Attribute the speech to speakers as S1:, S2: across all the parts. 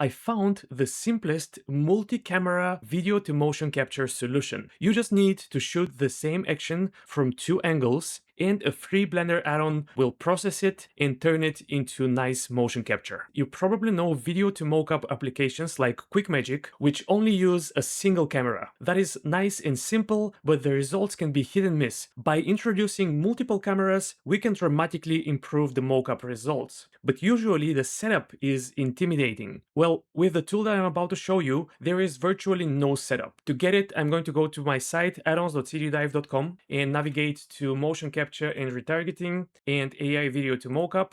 S1: I found the simplest multi-camera video to motion capture solution. You just need to shoot the same action from 2 angles, and a free Blender add-on will process it and turn it into nice motion capture. You probably know video to mocap applications like QuickMagic, which only use a single camera. That is nice and simple, but the results can be hit and miss. By introducing multiple cameras, we can dramatically improve the mocap results. But usually the setup is intimidating. Well, with the tool that I'm about to show you, there is virtually no setup. To get it, I'm going to go to my site addons.cddive.com and navigate to motion capture and retargeting and AI video to mocap.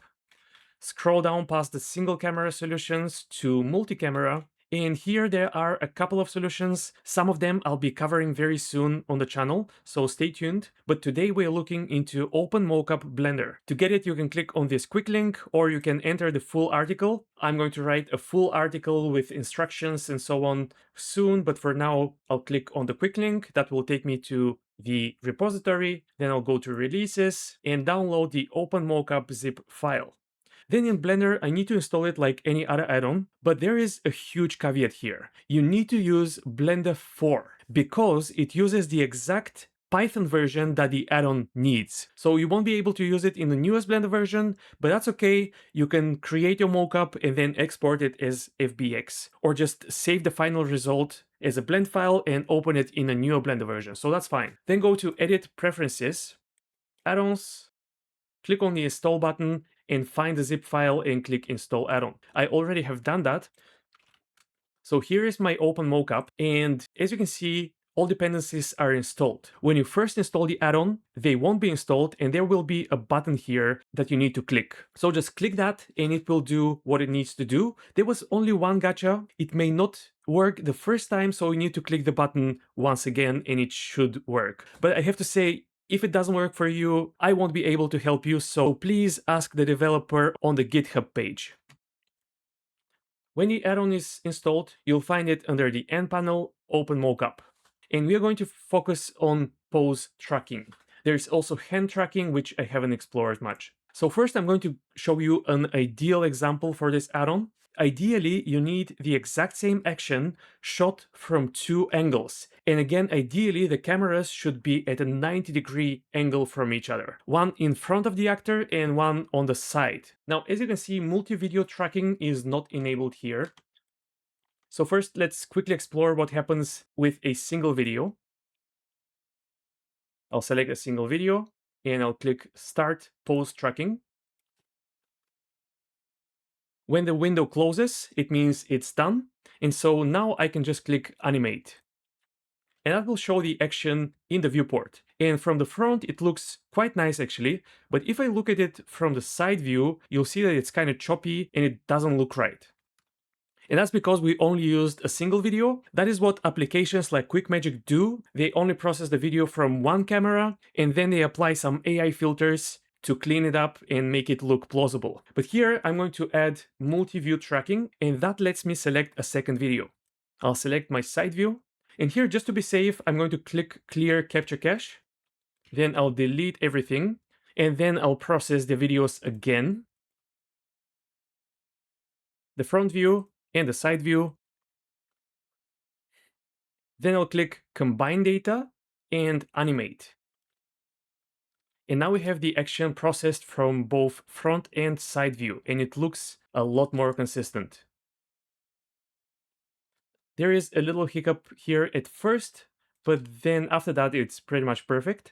S1: Scroll down past the single camera solutions to multi-camera. And here there are a couple of solutions. Some of them I'll be covering very soon on the channel, so stay tuned. But today we're looking into OpenMocap Blender. To get it, you can click on this quick link, or you can enter the full article. I'm going to write a full article with instructions and so on soon, but for now I'll click on the quick link. That will take me to the repository. Then I'll go to releases and download the OpenMocap zip file. Then in Blender, I need to install it like any other add-on, but there is a huge caveat here. You need to use Blender 4 because it uses the exact Python version that the add-on needs. So you won't be able to use it in the newest Blender version, but that's okay. You can create your mocap and then export it as FBX, or just save the final result as a blend file and open it in a newer Blender version. So that's fine. Then go to Edit Preferences, Add-ons, click on the Install button, and find the zip file and click Install Add-on. I already have done that. So here is my OpenMocap, and as you can see, all dependencies are installed. When you first install the add-on, they won't be installed, and there will be a button here that you need to click. So just click that and it will do what it needs to do. There was only one gotcha. It may not work the first time, so you need to click the button once again and it should work. But I have to say, if it doesn't work for you, I won't be able to help you, so please ask the developer on the GitHub page. When the add-on is installed, you'll find it under the End panel, OpenMocap. And we are going to focus on pose tracking. There's also hand tracking, which I haven't explored much. So first I'm going to show you an ideal example for this add-on. Ideally, you need the exact same action shot from 2 angles. And again, ideally, the cameras should be at a 90-degree angle from each other. One in front of the actor and one on the side. Now, as you can see, multi-video tracking is not enabled here. So first, let's quickly explore what happens with a single video. I'll select a single video and I'll click Start Pose Tracking. When the window closes, it means it's done. And so now I can just click Animate. And that will show the action in the viewport. And from the front, it looks quite nice actually. But if I look at it from the side view, you'll see that it's kind of choppy and it doesn't look right. And that's because we only used a single video. That is what applications like QuickMagic do. They only process the video from one camera and then they apply some AI filters to clean it up and make it look plausible. But here I'm going to add multi-view tracking, and that lets me select a second video. I'll select my side view, and here, just to be safe, I'm going to click Clear Capture Cache. Then I'll delete everything, and then I'll process the videos again. The front view and the side view. Then I'll click Combine Data and Animate. And now we have the action processed from both front and side view, and it looks a lot more consistent. There is a little hiccup here at first, but then after that it's pretty much perfect.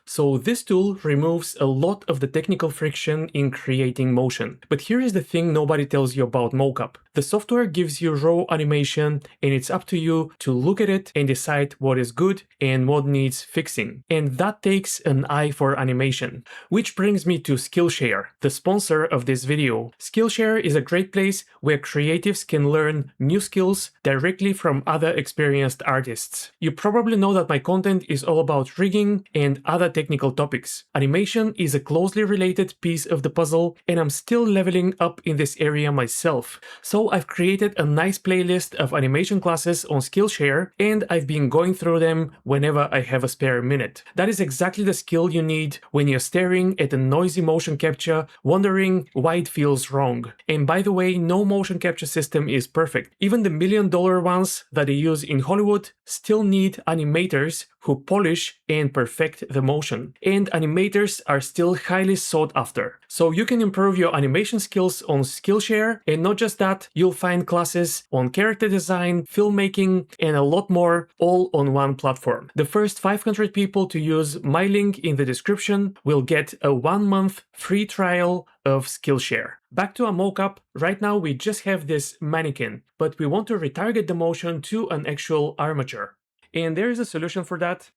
S1: So this tool removes a lot of the technical friction in creating motion. But here is the thing nobody tells you about Mocap. The software gives you raw animation, and it's up to you to look at it and decide what is good and what needs fixing. And that takes an eye for animation. Which brings me to Skillshare, the sponsor of this video. Skillshare is a great place where creatives can learn new skills directly from other experienced artists. You probably know that my content is all about rigging and other technical topics. Animation is a closely related piece of the puzzle, and I'm still leveling up in this area myself. So So I've created a nice playlist of animation classes on Skillshare, and I've been going through them whenever I have a spare minute. That is exactly the skill you need when you're staring at a noisy motion capture, wondering why it feels wrong. And by the way, no motion capture system is perfect. Even the $1 million ones that they use in Hollywood still need animators who polish and perfect the motion. And animators are still highly sought after. So you can improve your animation skills on Skillshare, and not just that, you'll find classes on character design, filmmaking, and a lot more, all on one platform. The first 500 people to use my link in the description will get a 1-month free trial of Skillshare. Back to our mocap. Right now we just have this mannequin, but we want to retarget the motion to an actual armature. And there is a solution for that,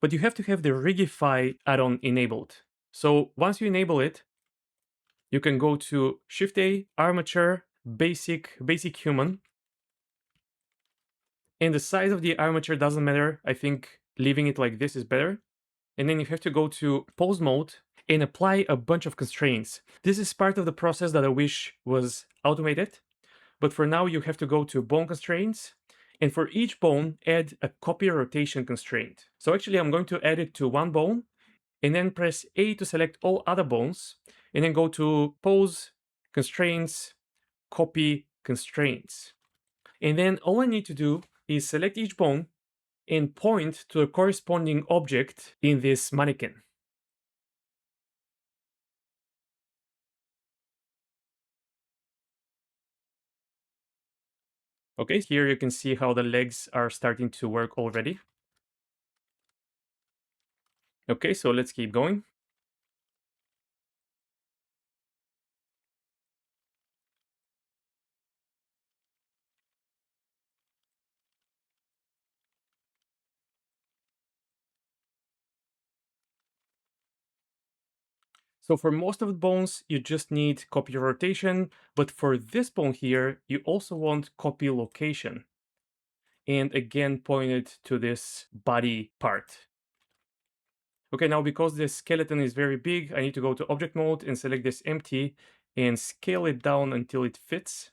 S1: but you have to have the Rigify add-on enabled. So once you enable it, you can go to Shift-A, Armature, Basic Human, and the size of the armature doesn't matter. I think leaving it like this is better. And then you have to go to Pose Mode and apply a bunch of constraints. This is part of the process that I wish was automated, but for now you have to go to Bone Constraints, and for each bone, add a copy rotation constraint. So actually I'm going to add it to one bone, and then press A to select all other bones, and then go to Pose, Constraints, Copy Constraints. And then all I need to do is select each bone and point to a corresponding object in this mannequin. Okay, here you can see how the legs are starting to work already. Okay, so let's keep going. So for most of the bones, you just need copy rotation, but for this bone here, you also want copy location. And again, point it to this body part. Okay, now because the skeleton is very big, I need to go to object mode and select this empty and scale it down until it fits.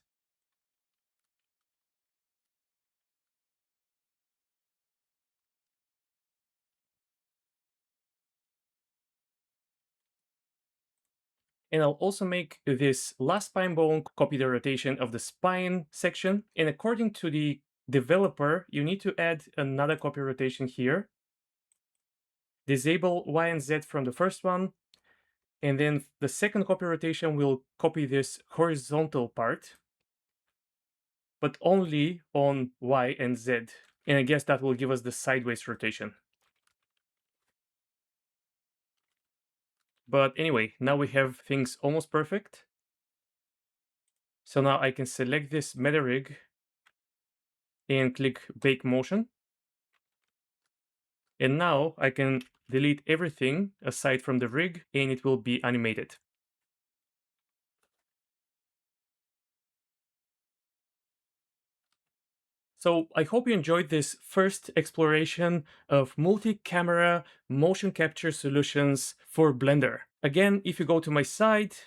S1: And I'll also make this last spine bone copy the rotation of the spine section. And according to the developer, you need to add another copy rotation here. Disable Y and Z from the first one. And then the second copy rotation will copy this horizontal part, but only on Y and Z. And I guess that will give us the sideways rotation. But anyway, now we have things almost perfect. So now I can select this meta rig and click Bake Motion. And now I can delete everything aside from the rig and it will be animated. So I hope you enjoyed this first exploration of multi-camera motion capture solutions for Blender. Again, if you go to my site,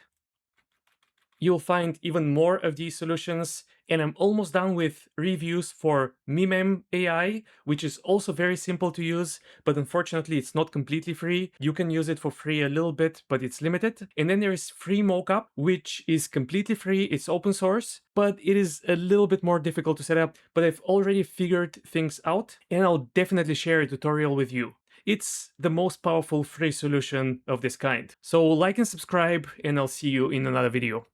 S1: you'll find even more of these solutions, and I'm almost done with reviews for Mimem AI, which is also very simple to use, but unfortunately it's not completely free. You can use it for free a little bit, but it's limited. And then there is free Mocap, which is completely free, it's open source, but it is a little bit more difficult to set up, but I've already figured things out, and I'll definitely share a tutorial with you. It's the most powerful free solution of this kind. So like and subscribe, and I'll see you in another video.